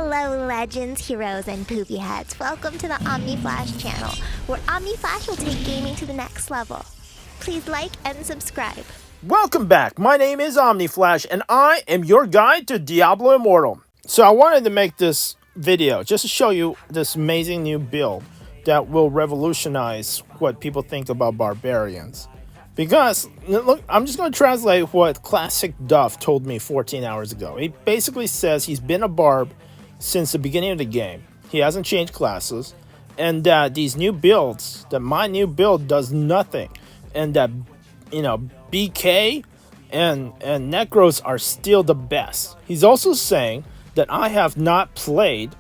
Hello, legends, heroes, and poopy heads. Welcome to the Omni Flash channel, where Omni Flash will take gaming to the next level. Please like and subscribe. Welcome back. My name is Omni Flash, and I am your guide to Diablo Immortal. So I wanted to make this video just to show you this amazing new build that will revolutionize what people think about barbarians. Because, look, I'm just going to translate what Classic Duff told me 14 hours ago. He basically says he's been a barb since the beginning of the game. He hasn't changed classes. And that these new builds, that my new build does nothing. And that, you know, BK and Necros are still the best. He's also saying that I have not played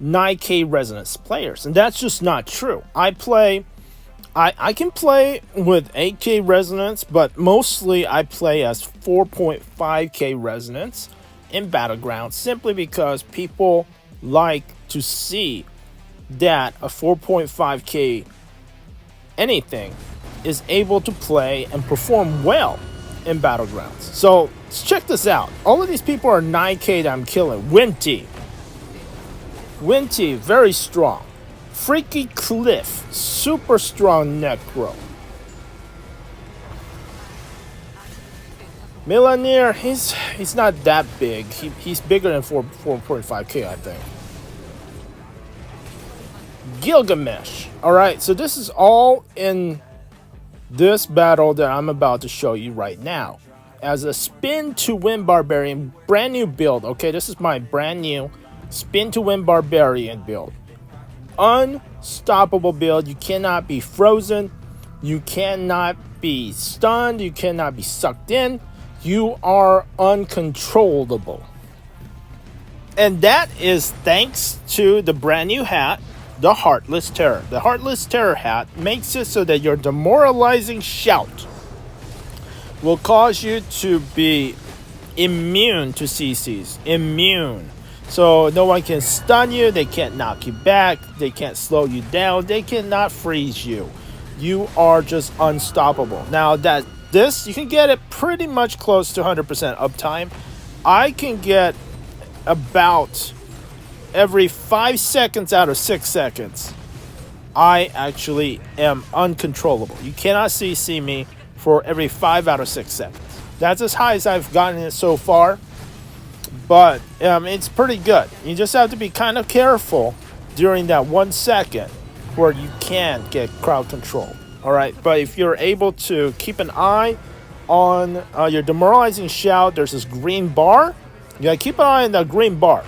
9K Resonance players. And that's just not true. I can play with 8K Resonance, but mostly I play as 4.5K Resonance in Battlegrounds simply because people like to see that a 4.5K anything is able to play and perform well in Battlegrounds. So let's check this out. All of these people are 9K that I'm killing. Winty, very strong. Freaky Cliff, super strong Necro. Millionaire, he's not that big. He's bigger than 4.5K, I think. Gilgamesh. Alright, so this is all in this battle that I'm about to show you right now. As a spin to win Barbarian, brand new build. Okay, this is my brand new spin to win Barbarian build. Unstoppable build. You cannot be frozen. You cannot be stunned. You cannot be sucked in. You are uncontrollable. And that is thanks to the brand new hat, the Heartless Terror. The Heartless Terror hat makes it so that your demoralizing shout will cause you to be immune to CCs. Immune. So no one can stun you, they can't knock you back, they can't slow you down, they cannot freeze you. You are just unstoppable. Now you can get it pretty much close to 100% uptime. I can get about every 5 seconds out of 6 seconds. I actually am uncontrollable. You cannot CC me for every 5 out of 6 seconds. That's as high as I've gotten it so far. But it's pretty good. You just have to be kind of careful during that 1 second where you can get crowd control. Alright, but if you're able to keep an eye on your demoralizing shout, there's this green bar. You gotta keep an eye on that green bar.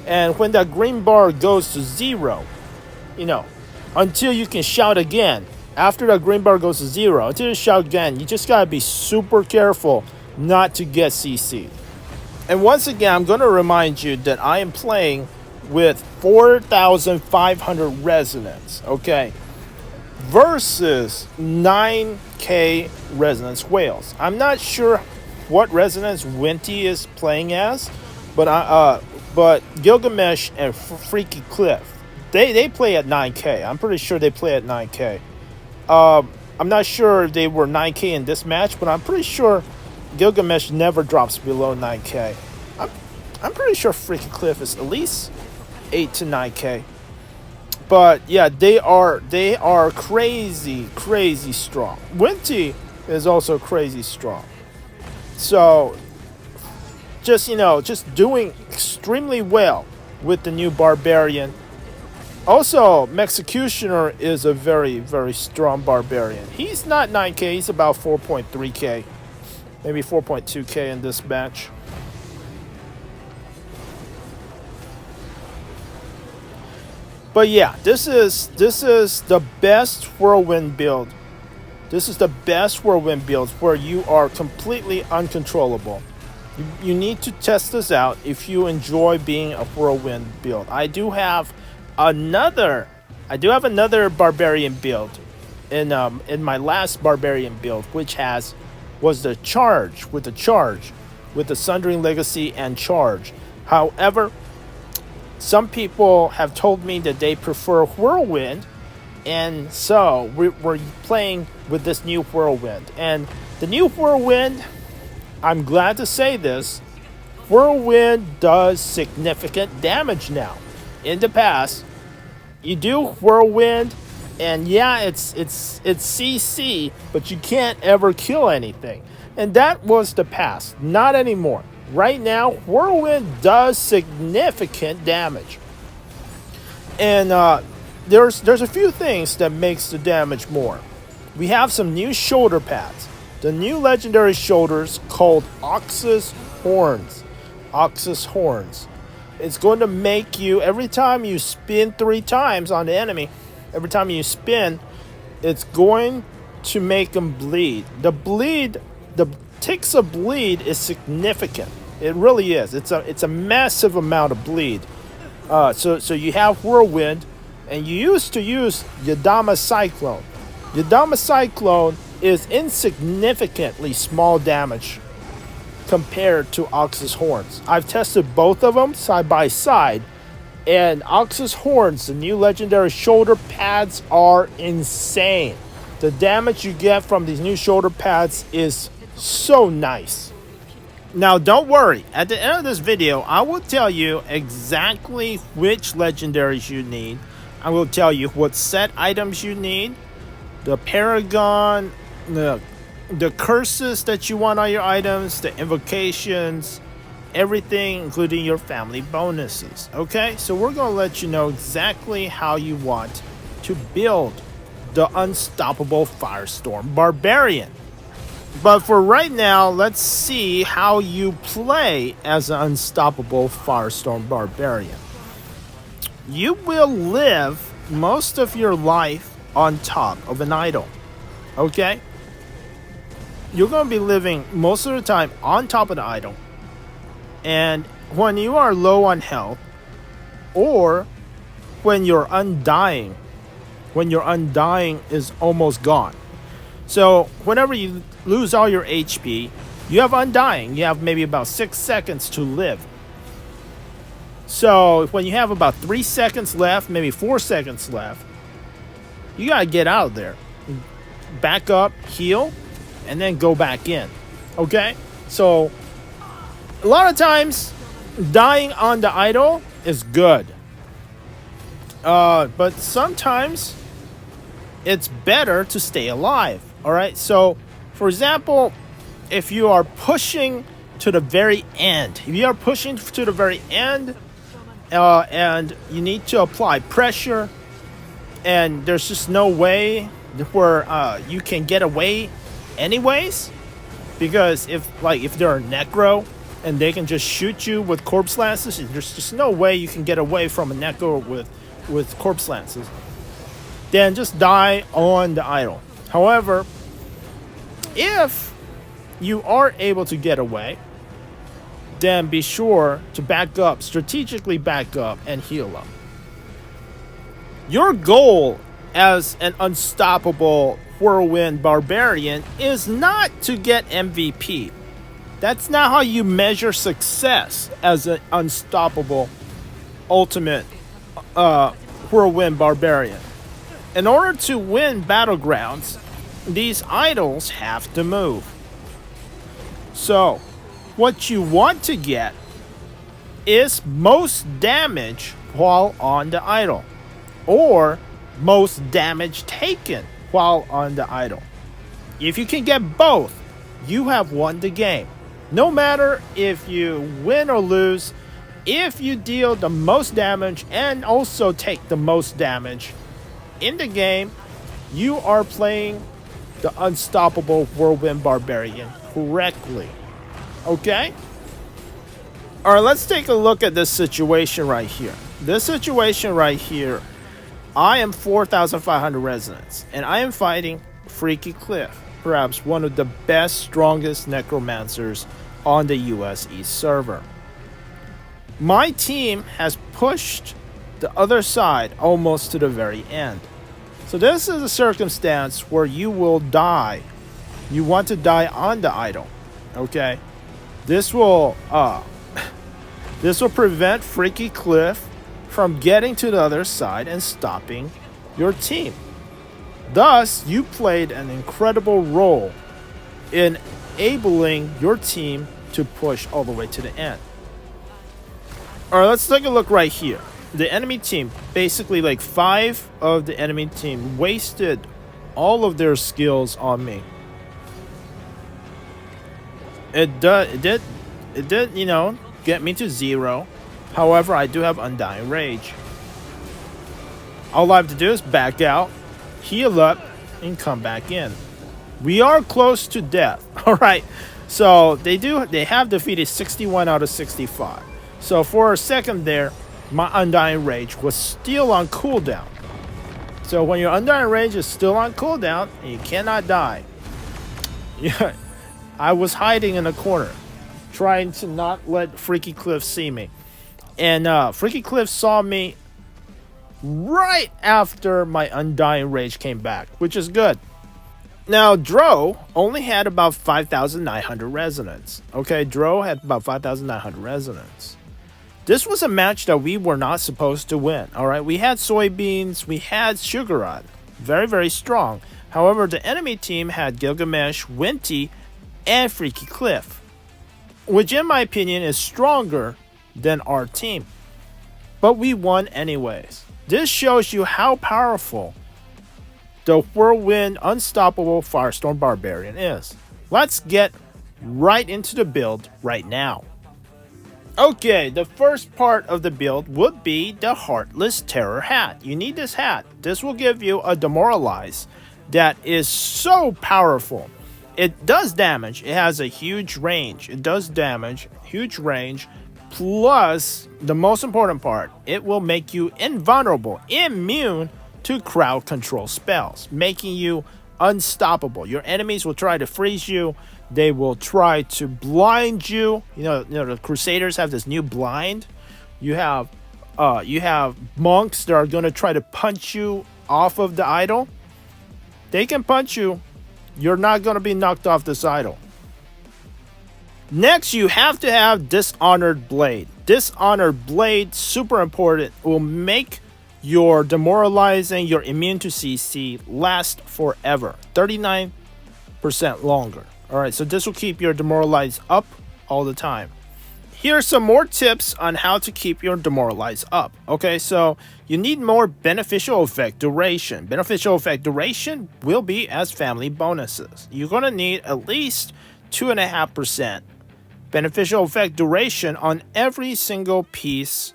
And when that green bar goes to 0, you know, until you can shout again. After that green bar goes to 0, until you shout again, you just gotta be super careful not to get CC'd. And once again, I'm going to remind you that I am playing with 4,500 resonance, okay, versus 9K resonance whales. I'm not sure what resonance Winty is playing as, but Gilgamesh and Freaky Cliff, they play at 9K. I'm pretty sure they play at 9K. I'm not sure if they were 9K in this match, but I'm pretty sure Gilgamesh never drops below 9K. I'm pretty sure Freaky Cliff is at least 8 to 9K. But yeah, they are crazy strong. Winty is also crazy strong. So just doing extremely well with the new Barbarian. Also, Executioner is a very strong Barbarian. He's not 9K, he's about 4.3K. Maybe 4.2K in this match. But yeah, this is the best Whirlwind build. This is the best Whirlwind build where you are completely uncontrollable. You need to test this out if you enjoy being a Whirlwind build. I do have another Barbarian build in my last Barbarian build, which was the charge with the Sundering Legacy and charge. However, some people have told me that they prefer Whirlwind, and so we're playing with this new Whirlwind. And the new Whirlwind, I'm glad to say this, Whirlwind does significant damage now. In the past, you do Whirlwind, and yeah, it's CC, but you can't ever kill anything. And that was the past, not anymore. Right now, Whirlwind does significant damage. And there's a few things that makes the damage more. We have some new shoulder pads. The new legendary shoulders called Oxus Horns. Oxus Horns. It's going to make you, every time you spin 3 times on the enemy, every time you spin, it's going to make them bleed. The ticks of bleed is significant. It really is. It's a massive amount of bleed. So you have Whirlwind, and you used to use Yadama Cyclone. Yadama Cyclone is insignificantly small damage compared to Oxus Horns. I've tested both of them side by side, and Oxus Horns, the new legendary shoulder pads, are insane. The damage you get from these new shoulder pads is so nice. Now, don't worry. At the end of this video, I will tell you exactly which legendaries you need. I will tell you what set items you need, the Paragon, the curses that you want on your items, the invocations, everything, including your family bonuses. Okay, so we're going to let you know exactly how you want to build the Unstoppable Firestorm Barbarian. But for right now, let's see how you play as an Unstoppable Firestorm Barbarian. You will live most of your life on top of an idol. Okay? You're going to be living most of the time on top of the idol. And when you are low on health, or when your undying is almost gone. So whenever you lose all your HP, you have undying. You have maybe about 6 seconds to live. So when you have about 3 seconds left, maybe 4 seconds left, you gotta get out of there. Back up, heal, and then go back in. Okay? So a lot of times, dying on the idol is good. But sometimes it's better to stay alive. Alright? So, for example, if you are pushing to the very end, and you need to apply pressure, and there's just no way where you can get away anyways, because if they're a necro and they can just shoot you with corpse lances, there's just no way you can get away from a necro with corpse lances, then just die on the idol. However, if you are able to get away, then be sure to back up, strategically back up, and heal up. Your goal as an Unstoppable Whirlwind Barbarian is not to get MVP. That's not how you measure success as an Unstoppable Ultimate Whirlwind Barbarian. In order to win Battlegrounds, these idols have to move. So, what you want to get is most damage while on the idol, or most damage taken while on the idol. If you can get both, you have won the game. No matter if you win or lose, if you deal the most damage and also take the most damage in the game, you are playing the Unstoppable Whirlwind Barbarian correctly. Okay? Alright, let's take a look at this situation right here. This situation right here, I am 4,500 resonance, and I am fighting Freaky Cliff, perhaps one of the best, strongest necromancers on the US East server. My team has pushed the other side almost to the very end. So this is a circumstance where you will die. You want to die on the idol. Okay? This will prevent Freaky Cliff from getting to the other side and stopping your team. Thus, you played an incredible role in enabling your team to push all the way to the end. Alright, let's take a look right here. The enemy team, basically like 5 of the enemy team wasted all of their skills on me. It did, you know, get me to 0. However, I do have Undying Rage. All I have to do is back out, heal up, and come back in. We are close to death. Alright, so they have defeated 61 out of 65. So for a second there, my Undying Rage was still on cooldown. So when your Undying Rage is still on cooldown, and you cannot die. Yeah, I was hiding in a corner, trying to not let Freaky Cliff see me. And Freaky Cliff saw me right after my Undying Rage came back, which is good. Now, Dro only had about 5,900 resonance. Okay, Dro had about 5,900 resonance. This was a match that we were not supposed to win. Alright, we had soybeans, we had Sugaron. Very, very strong. However, the enemy team had Gilgamesh, Winty, and Freaky Cliff, which in my opinion is stronger than our team. But we won anyways. This shows you how powerful the Whirlwind Unstoppable Firestorm Barbarian is. Let's get right into the build right now. Okay, the first part of the build would be the Heartless Terror hat. You need this hat. This will give you a demoralize that is so powerful. It does damage. It has a huge range. It does damage, huge range. Plus, the most important part, it will make you invulnerable, immune to crowd control spells, making you unstoppable. Your enemies will try to freeze you. They will try to blind you. You know the Crusaders have this new blind. You have monks that are going to try to punch you off of the idol. They can punch you. You're not going to be knocked off this idol. Next, you have to have Dishonored Blade. Dishonored Blade, super important, will make your demoralizing, your immune to CC last forever. 39% longer. Alright, so this will keep your demoralize up all the time. Here are some more tips on how to keep your demoralize up. Okay, so you need more beneficial effect duration. Beneficial effect duration will be as family bonuses. You're going to need at least 2.5% beneficial effect duration on every single piece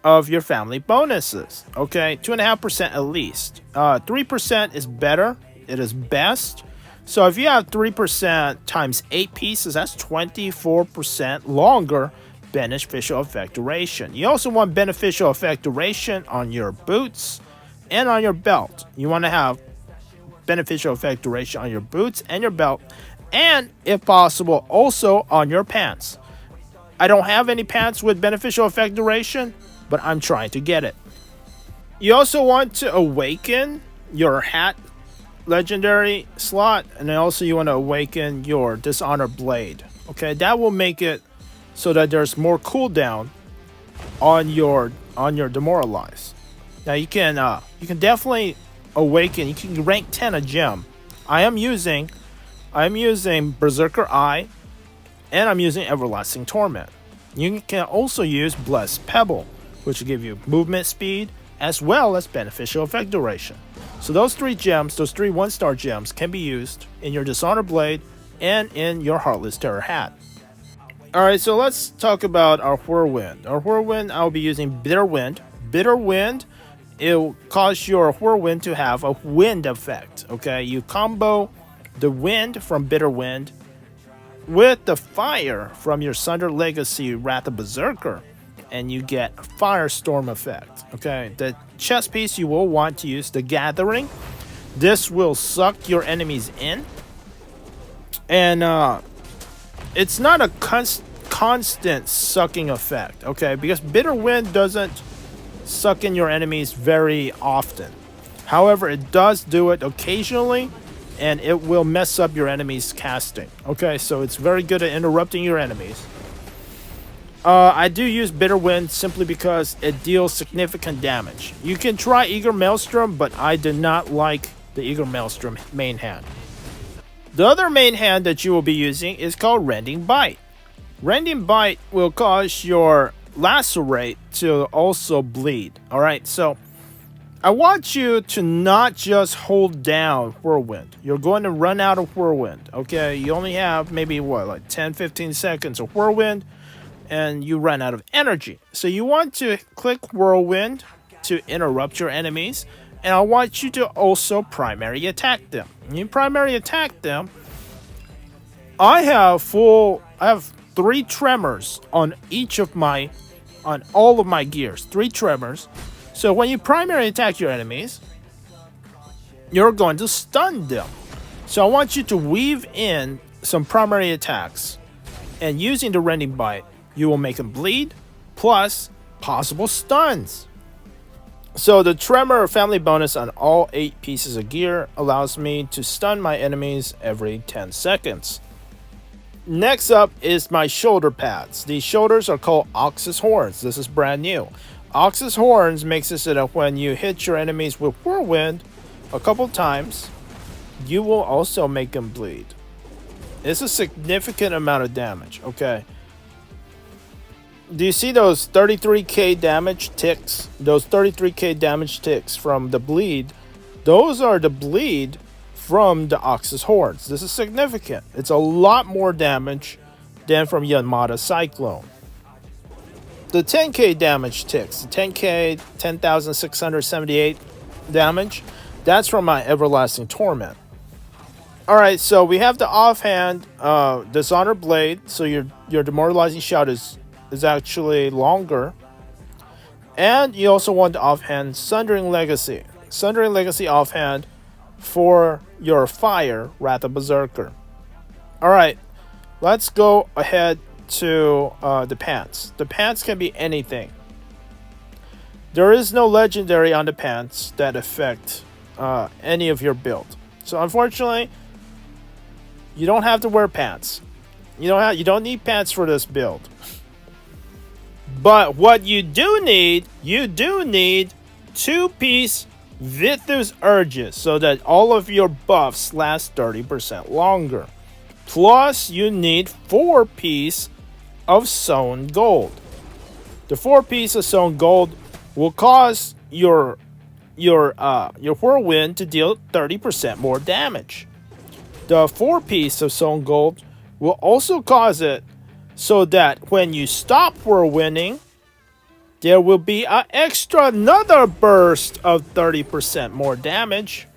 of your family bonuses. Okay, 2.5% at least. 3% is better. It is best. So if you have 3% times 8 pieces, that's 24% longer beneficial effect duration. You also want beneficial effect duration on your boots and on your belt. You want to have beneficial effect duration on your boots and your belt, and if possible, also on your pants. I don't have any pants with beneficial effect duration, but I'm trying to get it. You also want to awaken your hat legendary slot, and then also you want to awaken your Dishonor Blade. Okay, that will make it so that there's more cooldown on your demoralize. Now you can definitely awaken. You can rank 10 a gem. I'm using Berserker Eye, and I'm using Everlasting Torment. You can also use Blessed Pebble, which will give you movement speed as well as beneficial effect duration. So those 3 gems, those 3 1-star gems, can be used in your Dishonor Blade and in your Heartless Terror hat. Alright, so let's talk about our Whirlwind. Our Whirlwind, I'll be using Bitter Wind. Bitter Wind, it will cause your Whirlwind to have a wind effect. Okay, you combo the wind from Bitter Wind with the fire from your Sunder Legacy Wrath of Berserker, and you get a Firestorm effect. Okay, the chest piece you will want to use the Gathering. This will suck your enemies in, and it's not a constant sucking effect. Okay, because Bitter Wind doesn't suck in your enemies very often. However, it does do it occasionally, and it will mess up your enemy's casting. Okay, so it's very good at interrupting your enemies. I do use Bitter Wind simply because it deals significant damage. You can try Eager Maelstrom, but I do not like the Eager Maelstrom main hand. The other main hand that you will be using is called Rending Bite. Rending Bite will cause your lacerate to also bleed. All right, so I want you to not just hold down Whirlwind. You're going to run out of Whirlwind, okay? You only have maybe, what, like 10-15 seconds of Whirlwind, and you run out of energy. So you want to click Whirlwind to interrupt your enemies, and I want you to also primary attack them. When you primary attack them, I have 3 tremors on all of my gears. 3 tremors. So when you primary attack your enemies, you're going to stun them. So I want you to weave in some primary attacks, and using the rending bite, you will make them bleed, plus possible stuns. So the tremor family bonus on all 8 pieces of gear allows me to stun my enemies every 10 seconds. Next up is my shoulder pads. These shoulders are called Ox's Horns. This is brand new. Ox's Horns makes it so that when you hit your enemies with Whirlwind a couple times, you will also make them bleed. It's a significant amount of damage, okay? Do you see those 33k damage ticks? Those 33k damage ticks from the bleed, those are the bleed from the Ox's Horns. This is significant. It's a lot more damage than from Yamada Cyclone. The 10k damage ticks, the 10k, 10,678 damage, that's from my Everlasting Torment. Alright, so we have the offhand Dishonor Blade, so your demoralizing shout is actually longer. And you also want the offhand Sundering Legacy. Sundering Legacy offhand for your fire, Wrath of Berserker. Alright, let's go ahead to the pants. The pants can be anything. There is no legendary on the pants that affect any of your build. So unfortunately, you don't have to wear pants. You don't need pants for this build. But what you do need 2-piece Vithus Urges so that all of your buffs last 30% longer. Plus, you need 4-piece of Sown Gold. The 4-piece of Sown Gold will cause your Whirlwind to deal 30% more damage. The 4-piece of Sown Gold will also cause it so that when you stop Whirlwinding, there will be another burst of 30% more damage.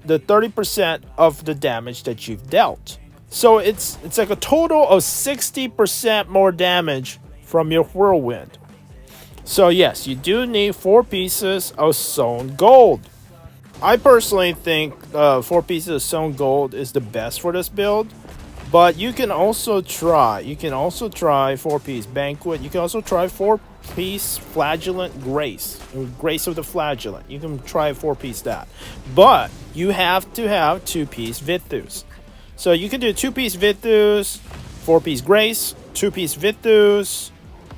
The 30% of the damage that you've dealt. So it's like a total of 60% more damage from your Whirlwind. So yes, you do need 4 pieces of Sown Gold. I personally think 4 pieces of Sown Gold is the best for this build. But you can also try 4-piece Banquet. You can also try 4-piece Flagellant Grace. Grace of the Flagellant. You can try 4-piece that. But you have to have 2-piece Vithus. So you can do 2-piece Vithus, 4-piece Grace, 2-piece Vithus,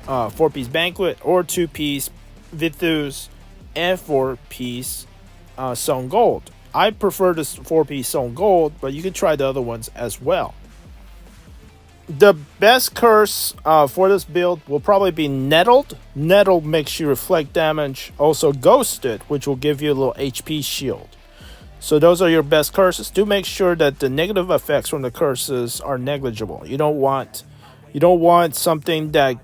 4-piece Banquet, or 2-piece Vithus and 4-piece Sown Gold. I prefer this 4-piece Sown Gold, but you can try the other ones as well. The best curse for this build will probably be Nettled. Nettled makes you reflect damage. Also Ghosted, which will give you a little HP shield. So those are your best curses. Do make sure that the negative effects from the curses are negligible. You don't want something that,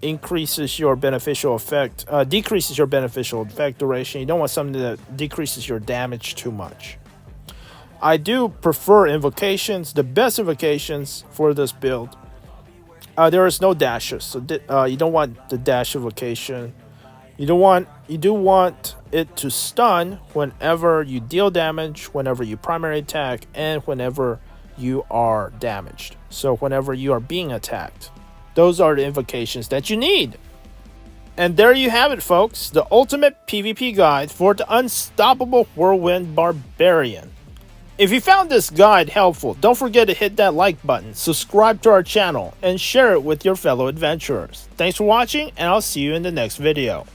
increases your beneficial effect, decreases your beneficial effect duration. You don't want something that decreases your damage too much. I do prefer invocations. The best invocations for this build, there is no dashes, so you don't want the dash invocation. You do want it to stun whenever you deal damage, whenever you primary attack, and whenever you are damaged. So whenever you are being attacked, those are the invocations that you need. And there you have it, folks, the ultimate PvP guide for the unstoppable Whirlwind Barbarian. If you found this guide helpful, don't forget to hit that like button, subscribe to our channel, and share it with your fellow adventurers. Thanks for watching, and I'll see you in the next video.